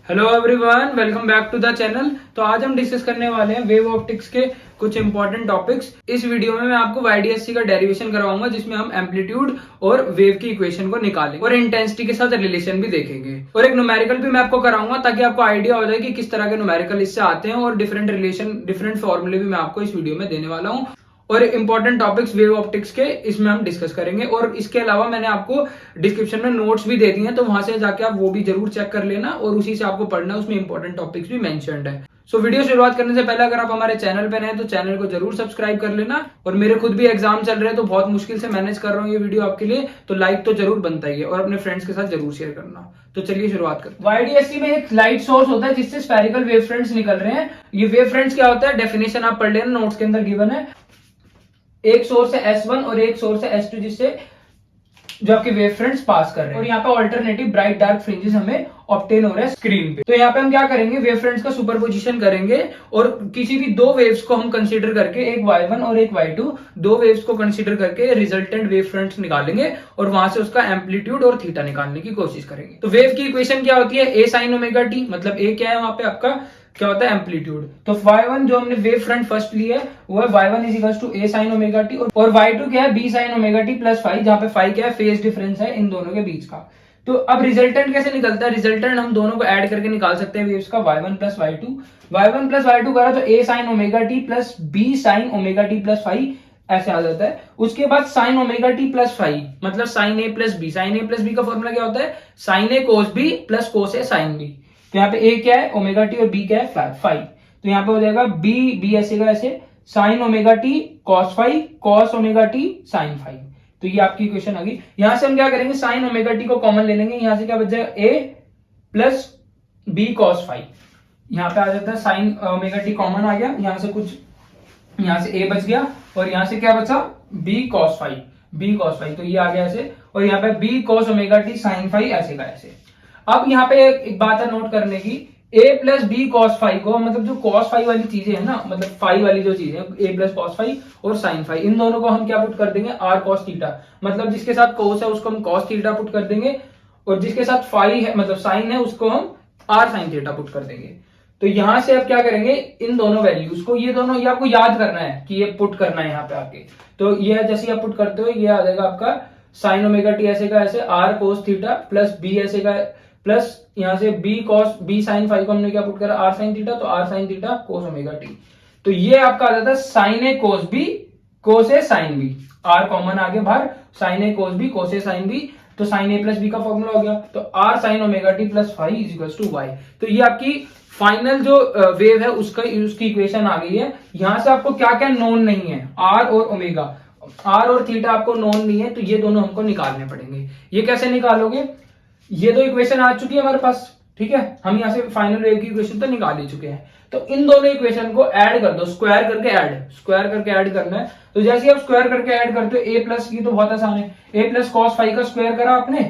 Hello everyone, welcome back to the channel. तो आज हम डिस्कस करने वाले हैं वेव ऑप्टिक्स के कुछ इंपॉर्टेंट टॉपिक्स। इस वीडियो में मैं आपको YDSC का डेरिवेशन करवाऊंगा, जिसमें हम एम्पलीट्यूड और वेव की इक्वेशन को निकालेंगे और इंटेंसिटी के साथ रिलेशन भी देखेंगे, और एक न्यूमेरिकल भी मैं आपको कराऊंगा ताकि आपको आइडिया हो जाए कि किस तरह के न्यूमेरिकल इससे आते हैं, और डिफरेंट रिलेशन, डिफरेंट फॉर्मूले भी मैं आपको इस वीडियो में देने वाला हूँ। और इंपॉर्टेंट टॉपिक्स वेव ऑप्टिक्स के इसमें हम डिस्कस करेंगे। और इसके अलावा मैंने आपको डिस्क्रिप्शन में नोट्स भी दे दिए हैं, तो वहां से जाके आप वो भी जरूर चेक कर लेना और उसी से आपको पढ़ना है, उसमें इंपॉर्टेंट टॉपिक्स भी मेंशन्ड है। सो वीडियो शुरुआत करने से पहले अगर आप हमारे चैनल पर नए हैं तो चैनल को जरूर सब्सक्राइब कर लेना। और मेरे खुद भी एग्जाम चल रहे हैं तो बहुत मुश्किल से मैनेज कर रहा हूँ ये वीडियो आपके लिए, तो लाइक तो जरूर बनता ही है और अपने फ्रेंड्स के साथ जरूर शेयर करना। तो चलिए शुरुआत करते हैं। YDSC में एक लाइट सोर्स होता है जिससे स्फेरिकल वेव फ्रंट्स निकल रहे हैं। ये वेव फ्रंट्स क्या होता है, डेफिनेशन आप पढ़ लेना, नोट्स के अंदर गिवन है। एक सोर्स है S1 और एक सोर्स है S2, जिससे जो आपके वेव फ्रंट्स पास कर रहे हैं। और यहाँ पे ऑल्टरनेटिव ब्राइट डार्क फ्रिंजेस हमें ऑब्टेन हो रहा है स्क्रीन पे। तो यहाँ पे हम क्या करेंगे, वेव फ्रंट्स का सुपरपोजिशन करेंगे और किसी भी दो वेव्स को हम कंसीडर करके, एक Y1 और एक Y2, दो वेव्स को कंसीडर करके रिजल्टेंट वेव फ्रंट्स निकालेंगे और वहां से उसका एम्पलीट्यूड और थीटा निकालने की कोशिश करेंगे। तो वेव की इक्वेशन क्या होती है, A sin ओमेगा t, मतलब A क्या है वहां पे आपका, क्या होता है एम्पलीट्यूड। तो Y1 जो हमने वेव फ्रंट फर्स्ट ली है वो है Y1 is equal to A sin omega t, और Y2 क्या है B sin omega t plus phi, जहां पे फाई क्या है, फेज डिफरेंस है इन दोनों के बीच का। तो अब रिजल्टेंट कैसे निकलता है, रिजल्टेंट हम दोनों को ऐड करके निकाल सकते हैं वेव्स का, Y1 प्लस Y2 करा तो A sin omega t plus B sin omega t plus phi ऐसे आ जाता है। उसके बाद sine omega t plus phi, मतलब sine A plus B. Sine A plus B का फॉर्मूला क्या होता है, sine A cos B plus cos A sine B. तो यहाँ पे ए क्या है ओमेगा टी और बी क्या है फाई। तो यहाँ पे हो जाएगा बी ऐसे का ऐसे, sine omega t cos phi, cos omega t sine phi. तो ये आपकी इक्वेशन आ गई। यहां से हम क्या करेंगे, साइन ओमेगा टी को कॉमन ले लेंगे, यहां से क्या बच जाएगा ए प्लस बी कॉस फाई। यहाँ पे आ जाता है साइन ओमेगा टी कॉमन आ गया, यहां से कुछ, यहां से ए बच गया और यहां से क्या बचा, बी कॉस फाई। तो ये आ गया ऐसे, और यहाँ पे B cos omega t sine phi ऐसे का ऐसे। अब यहाँ पे एक बात है नोट करने की, a plus B cos phi को, मतलब जो कॉस फाई वाली चीजें है ना, मतलब फाई वाली जो चीजें, a प्लस कॉस फाई और साइन फाई, इन दोनों को हम क्या पुट कर देंगे, आर कॉस थीटा। मतलब जिसके साथ कोस है उसको हम कॉस थीटा पुट कर देंगे, और जिसके साथ फाई है मतलब साइन है उसको हम आर साइन थीटा पुट कर देंगे। तो यहां से अब क्या करेंगे, इन दोनों वैल्यूज को, ये दोनों, ये आपको याद करना है कि ये पुट करना है यहाँ पे आके। तो ये जैसे आप पुट करते हो ये आ जाएगा आपका साइन ओमेगा टी ऐसे का ऐसे, R cos theta plus B ऐसे का, प्लस यहां से B cos B sine phi को हमने क्या पुट करा, आर साइन थीटा, तो R sine theta cos omega t. तो ये आपका आ जाता है sine A cos B cos A sine B, R common आगे बाहर, sine A cos B cos A sine B, तो साइन ए प्लस बी का फॉर्मूला हो गया। तो R sine omega t plus phi is equal to Y. तो ये आपकी फाइनल जो वेव है उसकी इक्वेशन आ गई है। यहां से आपको क्या क्या नोन नहीं है, आर और ओमेगा, आर और थीटा आपको नोन नहीं है, तो ये दोनों हमको निकालने पड़ेंगे। ये कैसे निकालोगे, ये दो इक्वेशन आ चुकी है हमारे पास, ठीक है, हम यहां से फाइनल वेव की इक्वेशन तो निकाल ही चुके हैं। तो इन दोनों इक्वेशन को ऐड कर दो, स्क्वायर करके ऐड करना है। तो जैसे आप स्क्वायर करके ऐड करते हो, ए प्लस की तो बहुत आसान है, ए प्लस कॉस फाई का स्क्वायर करा आपने,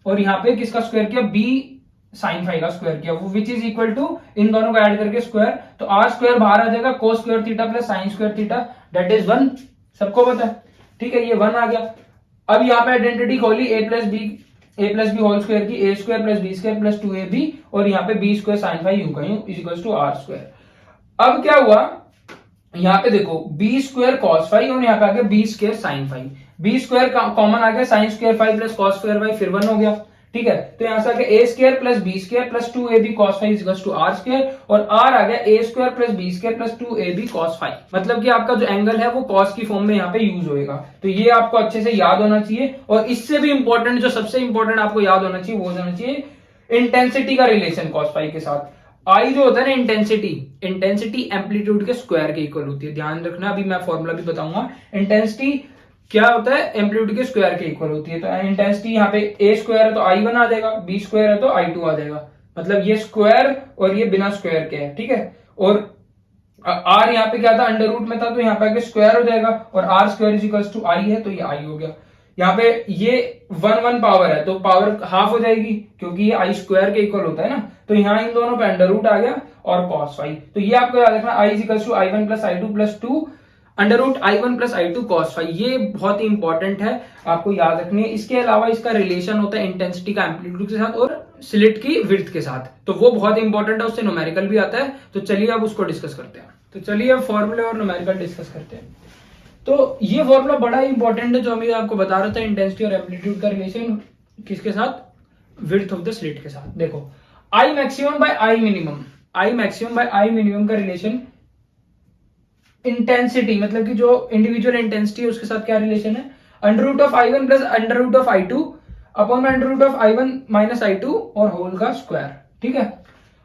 और यहाँ पे किसका स्क्वायर किया, बी साइन फाई का स्क्वायर किया, वो विच इज इक्वल टू, इन दोनों को ऐड करके स्क्वायर, तो आर स्क्वायर बाहर आ जाएगा, cos square theta plus sine square theta, that is 1, सबको पता है, ठीक है, ये 1 आ गया। अब यहाँ पे आइडेंटिटी खोली, A plus B whole square की, A square plus B square plus 2ab, और यहाँ पे बी स्क्वायर साइन फाई यूं का यूं is equal to R square. अब क्या हुआ, यहाँ पे देखो बी स्क्वायर कॉस फाई और यहाँ पे आ गया B square sine phi, B square common आ गया, sine square phi plus cos square phi, फिर 1 हो गया, ठीक है। तो यहां से आ गया A square plus B square plus 2ab cos phi is equal to R square, और आर आ गया A square plus B square plus 2ab cos phi. मतलब कि आपका जो एंगल है वो कॉस की फॉर्म में यहाँ पे यूज होएगा। तो ये आपको अच्छे से याद होना चाहिए, और इससे भी इंपॉर्टेंट, जो सबसे इंपॉर्टेंट आपको याद होना चाहिए वो होना चाहिए इंटेंसिटी का रिलेशन कॉस फाई के साथ। आई जो होता है ना इंटेंसिटी एम्पलीट्यूड के स्क्वायर के इक्वल होती है, ध्यान रखना, अभी मैं फॉर्मूला भी बताऊंगा। इंटेंसिटी क्या होता है, एम्पलीट्यूड के स्क्वायर के इक्वल होती है। तो इंटेंसिटी यहाँ पे ए स्क्वायर है तो I1 आ जाएगा, बी स्क्वायर है तो I2 आ जाएगा, मतलब ये स्क्वायर और ये बिना स्क्वायर के है, ठीक है। और आर यहाँ पे क्या था, अंडर रूट में था, तो यहाँ पे आके स्क्वायर हो जाएगा, और R square is equal to I है, तो ये आई हो गया। यहाँ पे ये 1 पावर है तो पावर हाफ हो जाएगी, क्योंकि ये आई स्क्वायर के इक्वल होता है ना, तो यहाँ इन दोनों पे अंडर रूट आ गया और कॉस फाई। तो ये आपको याद रखना, I is equal to I1 plus I2 plus 2 under root I1 plus I2 cos phi. ये बहुत ही इंपॉर्टेंट है, आपको याद रखनी है। इसके अलावा इसका रिलेशन होता है इंटेंसिटी का एम्पलीट्यूड के साथ और स्लिट की विड्थ के साथ। तो वो बहुत इंपॉर्टेंट है, उससे न्यूमेरिकल भी आता है। तो चलिए अब उसको डिस्कस करते हैं। तो चलिए अब फॉर्मूले और न्यूमेरिकल डिस्कस करते हैं। तो ये फॉर्मूला बड़ा ही इंपॉर्टेंट है, जो अभी आपको बता रहा था, इंटेंसिटी और एम्पलीट्यूड का रिलेशन किसके साथ, विड्थ ऑफ द स्लिट के साथ। देखो आई maximum by I minimum, I maximum by I minimum का रिलेशन इंटेंसिटी, मतलब कि जो इंडिविजुअल इंटेंसिटी है उसके साथ क्या रिलेशन है, under root of I one plus under root of I two upon under root of I one minus I two और होल का स्क्वायर। ठीक है,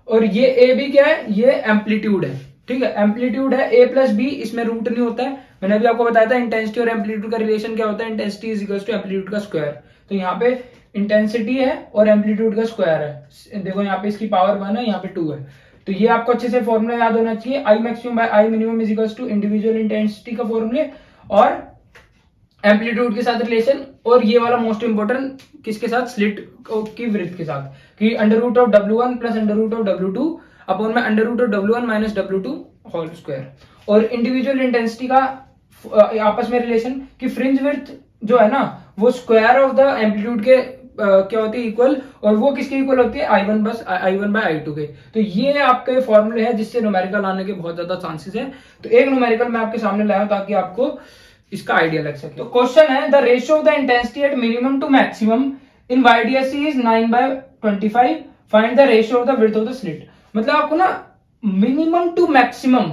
और ये ए बी क्या है, ये एम्पलीट्यूड है। ठीक है, एम्पलीट्यूड है ए प्लस बी, इसमें रूट नहीं होता है। मैंने अभी आपको बताया था इंटेंसिटी और एम्पलीट्यूड का रिलेशन क्या होता है, intensity is equal to amplitude का स्क्वायर। तो यहाँ पे इंटेंसिटी है और एम्पलीट्यूड का स्क्वायर है। देखो यहाँ पे इसकी पावर 1 है, यहाँ पे 2 है। तो ये आपको अच्छे से फॉर्मूला याद होना चाहिए, I maximum by I minimum is equal to individual intensity का फॉर्मूले और एम्पलीट्यूड के साथ रिलेशन, और ये वाला मोस्ट इंपोर्टेंट किसके साथ, स्लिट की विड्थ के साथ, कि under root of W1 plus under root of W2 upon में under root of W1 minus W2 whole square. और इंडिविजुअल इंटेंसिटी का आपस में रिलेशन कि फ्रिंज विड्थ जो है ना वो स्क्वायर ऑफ द एम्पलीट्यूड के क्या होती है, इक्वल, और वो किसके इक्वल होती है, आई वन बस I one by I two के। तो ये आपके फॉर्मूले हैं जिससे न्यूमेरिकल आने के बहुत ज्यादा चांसेस है। तो एक न्यूमेरिकल मैं आपके सामने लाया ताकि आपको इसका आइडिया लग सके। तो क्वेश्चन है the ratio of the intensity at minimum to maximum in YDSC is 9/25, find the ratio of the width of the slit. मतलब आपको ना मिनिमम टू मैक्सिमम,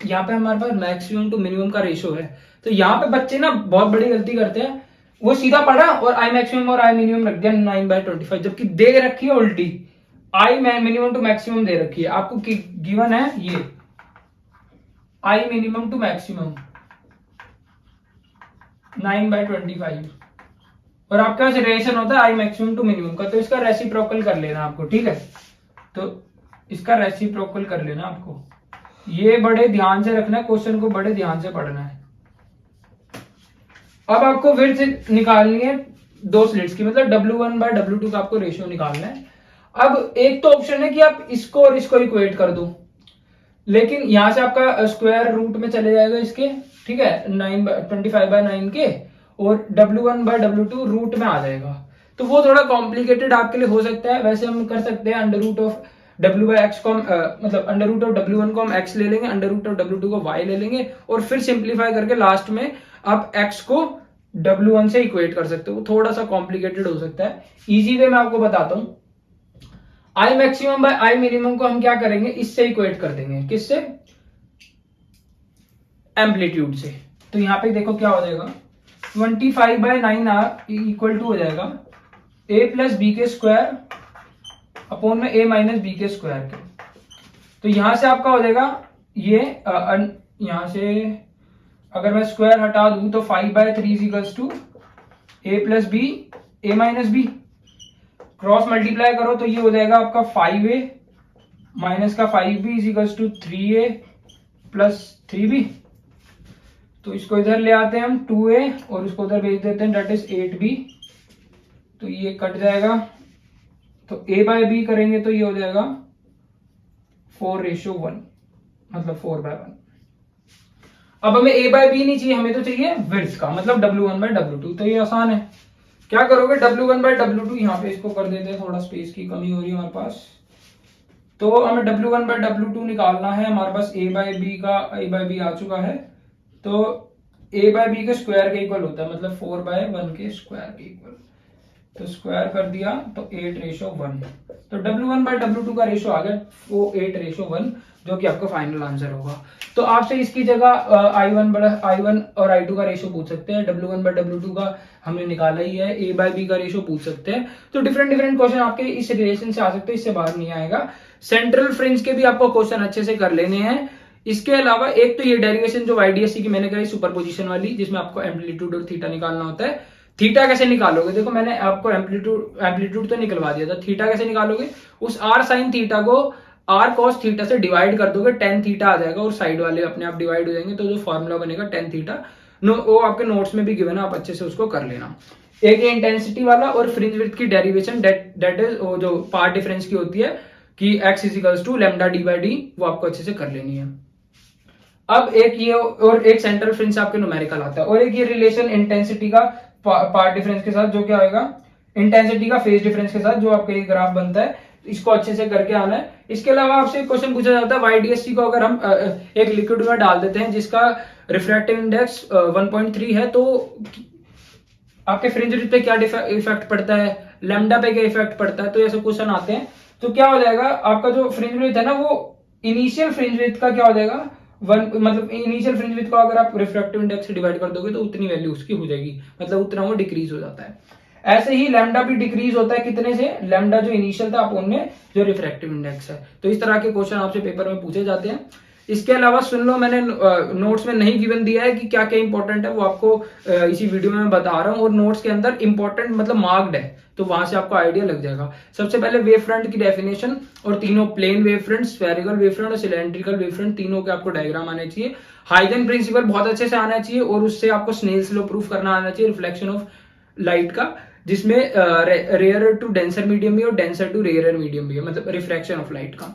यहाँ पे हमारे पास मैक्सिमम टू मिनिमम का रेशियो है। तो यहाँ पे बच्चे ना बहुत बड़ी गलती करते हैं, वो सीधा पढ़ा और आई मैक्सिमम और आई मिनिमम रख दिया 9/25, जबकि दे रखी है उल्टी, आई मिनिमम टू मैक्सिमम दे रखी है आपको, गिवन है ये आई मिनिमम टू मैक्सिमम 9/25 और आपका रिलेशन होता है आई मैक्सिमम टू मिनिमम का। तो इसका रेसिप्रोकल कर लेना आपको। ठीक है, तो इसका रेसिप्रोकल कर लेना आपको, ये बड़े ध्यान से रखना है, क्वेश्चन को बड़े ध्यान से पढ़ना है। अब आपको विड्थ निकालनी है दो स्लिट्स की, मतलब W1 बाय W2 का आपको रेशियो निकालना है। अब एक तो ऑप्शन है कि आप इसको और इसको इक्वेट कर दो, लेकिन यहां से आपका स्क्वायर रूट में चले जाएगा इसके, ठीक है, 25/9 के, और W1 बाय W2 रूट में आ जाएगा। तो वो थोड़ा कॉम्प्लिकेटेड आपके लिए हो सकता है। वैसे हम कर सकते हैं under root of W by x को मतलब अंडर रूट ऑफ W1 को हम x ले लेंगे, अंडर रूट ऑफ W2 को y ले लेंगे, और फिर सिंप्लीफाई करके लास्ट में आप x को W1 से इक्वेट कर सकते हो। थोड़ा सा कॉम्प्लिकेटेड हो सकता है, इजी वे मैं आपको बताता हूं। आई मैक्सिमम बाय आई मिनिमम को हम क्या करेंगे, इससे इक्वेट कर देंगे, किससे, एम्पलीट्यूड से। तो यहाँ पे देखो क्या हो जाएगा, 25/9 इक्वल टू हो जाएगा a प्लस बी के स्क्वायर अपॉन में a माइनस बी के स्क्वायर के। तो यहां से आपका हो जाएगा ये यहां से अगर मैं स्क्वायर हटा दूं तो 5/3 is equals to a plus B a minus B, cross multiply करो तो ये हो जाएगा आपका 5a माइनस का 5b is equals to 3a plus 3b। तो इसको इधर ले आते हैं हम 2a और उसको उधर भेज देते हैं, डेट इज 8b। तो ये कट जाएगा, तो a बाय b करेंगे तो ये हो जाएगा 4:1, मतलब 4/1। अब हमें a बाय b नहीं चाहिए, हमें तो चाहिए विड्थ का, मतलब W1 बाय W2। तो ये आसान है, क्या करोगे, W1 बाय W2 यहाँ पे इसको कर देते हैं, थोड़ा स्पेस की कमी हो रही है हमारे पास। तो हमें W1 बाय W2 निकालना है, हमारे पास a बाय b आ चुका है। तो a बाय b के स्क्वायर के इक्वल होता है, मतलब 4/1 के स्क्वायर के इक्वल। तो स्क्वायर कर दिया तो 8:1। तो W1 बाय W2 का रेशियो आ गया वो 8:1, जो कि आपका फाइनल आंसर होगा। तो आपसे इसकी जगह I1 और I2 का रेशियो पूछ सकते हैं, W1 बाय W2 का हमने निकाला ही है, a बाय b का रेशियो पूछ सकते हैं। तो डिफरेंट क्वेश्चन आपके इस रिलेशन से आ सकते हैं, इससे बाहर नहीं आएगा। सेंट्रल फ्रिंज के भी आपको क्वेश्चन अच्छे से कर लेने हैं। इसके अलावा एक तो ये डेरिवेशन जो YDSC की मैंने करी सुपरपोजिशन वाली, जिसमें आपको एम्पलीट्यूड और थीटा निकालना होता है। थीटा कैसे निकालोगे, देखो मैंने आपको एम्पलीट्यूड तो निकलवा दिया था, थीटा कैसे निकालोगे, उस r sin थीटा को r cos थीटा से डिवाइड कर दोगे, tan थीटा आ जाएगा और साइड वाले अपने आप डिवाइड हो जाएंगे। तो जो फॉर्मूला बनेगा tan थीटा, वो आपके नोट्स में भी गिवन है, आप अच्छे से उसको कर लेना। एक इंटेंसिटी वाला और फ्रिंज विड्थ की डेरिवेशन, डेट इज जो पार्ट डिफरेंस की होती है कि x is equals to lambda d/d, वो आपको अच्छे से कर लेनी है। अब एक ये और एक सेंट्रल फ्रिंज आपके न्यूमेरिकल आता है, और एक ये रिलेशन इंटेंसिटी का पार्ट डिफरेंस के साथ, जो क्या होगा, इंटेंसिटी का फेज डिफरेंस के साथ जो आपका ये ग्राफ बनता है, इसको अच्छे से करके आना है। इसके अलावा आपसे एक क्वेश्चन पूछा जाता है YDST को अगर हम एक लिक्विड में डाल देते हैं जिसका रिफ्रैक्टिव इंडेक्स 1.3 है, तो आपके फ्रिंज विड्थ पे क्या इफेक्ट पड़ता है, लैम्डा पे क्या इफेक्ट पड़ता है। तो ऐसे क्वेश्चन आते हैं, तो क्या हो जाएगा आपका जो फ्रिंज विड्थ है ना, वो इनिशियल फ्रिंज विड्थ का क्या हो जाएगा, मतलब इनिशियल फ्रिंज विड्थ को अगर आप रिफ्रैक्टिव इंडेक्स से डिवाइड कर दोगे तो उतनी वैल्यू उसकी हो जाएगी, मतलब उतना वो डिक्रीज हो जाता है। ऐसे ही लैम्डा भी डिक्रीज होता है कितने से, लैम्डा जो इनिशियल था अपॉन में जो रिफ्रैक्टिव इंडेक्स है। तो इस तरह के क्वेश्चन आपसे पेपर में पूछे जाते हैं। इसके अलावा सुन लो, मैंने नोट्स में नहीं गिवन दिया है कि क्या क्या इंपॉर्टेंट है, वो आपको इसी वीडियो में मैं बता रहा हूँ, और नोट्स के अंदर इंपॉर्टेंट मतलब मार्क्ड है, तो वहां से आपको आइडिया लग जाएगा। सबसे पहले वेव फ्रंट की डेफिनेशन, और तीनों plane wave front, spherical wave front और सिलेंड्रिकल वेव फ्रंट, तीनों के आपको डायग्राम आने चाहिए। हाइगन प्रिंसिपल बहुत अच्छे से आना चाहिए, और उससे आपको स्नेल्स लॉ प्रूफ करना आना चाहिए रिफ्लेक्शन ऑफ लाइट का, जिसमें रेयर टू डेंसर मीडियम भी और डेंसर टू रेयर मीडियम भी है, मतलब रिफ्रैक्शन ऑफ लाइट का,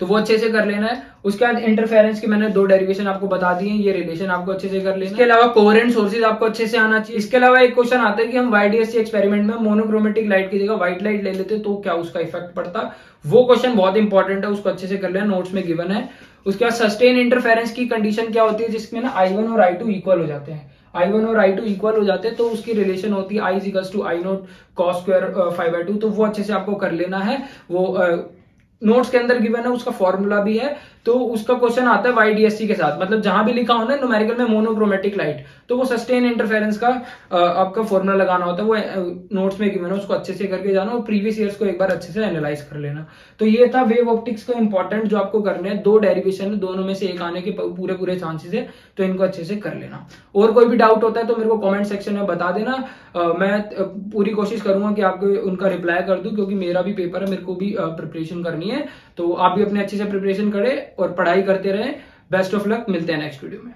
तो वो अच्छे से कर लेना है। उसके बाद इंटरफेरेंस की मैंने 2 डेरिवेशन आपको बता दी है, ये रिलेशन आपको अच्छे से कर लेना है। इसके अलावा कोहेरेंट सोर्सेज आपको अच्छे से आना चाहिए। इसके अलावा एक क्वेश्चन आता है कि हम YDST एक्सपेरिमेंट में मोनोक्रोमेटिक लाइट की जगह व्हाइट लाइट ले लेते तो क्या उसका इफेक्ट पड़ता। वो क्वेश्चन बहुत इंपॉर्टेंट है, उसको अच्छे से कर लेना, नोट्स में गिवन है। उसके बाद सस्टेन इंटरफेरेंस की कंडीशन क्या होती है, जिसमें ना I1 और I2 इक्वल हो जाते हैं, I1 और I2 इक्वल हो जाते हैं, तो उसकी रिलेशन होती है I = I0 cos square 5/2। तो वो अच्छे से आपको कर लेना है, वो नोट्स के अंदर गिवन है, उसका फॉर्मूला भी है। तो उसका क्वेश्चन आता है YDST के साथ, मतलब जहां भी लिखा हो ना न्यूमेरिकल में मोनोक्रोमेटिक लाइट, तो वो सस्टेन इंटरफेरेंस का आपका फॉर्मूला लगाना होता है, वो नोट्स में गिवन है, उसको अच्छे से करके जाना और प्रीवियस ईयर्स को एक बार अच्छे से एनालाइज कर लेना। तो ये था वेव ऑप्टिक्स का इंपॉर्टेंट जो आपको करने हैं। 2 डेरिवेशन है, दोनों में से एक आने के पूरे चांसेस है, तो इनको अच्छे से कर लेना। और कोई भी डाउट होता है तो मेरे को कॉमेंट सेक्शन में बता देना, मैं पूरी कोशिश करूंगा कि आपको उनका रिप्लाई कर दूं, क्योंकि मेरा भी पेपर है, मेरे को भी प्रिपरेशन करनी है। तो आप भी अपने अच्छे से प्रिपरेशन करें और पढ़ाई करते रहें। बेस्ट ऑफ लक, मिलते हैं नेक्स्ट वीडियो में।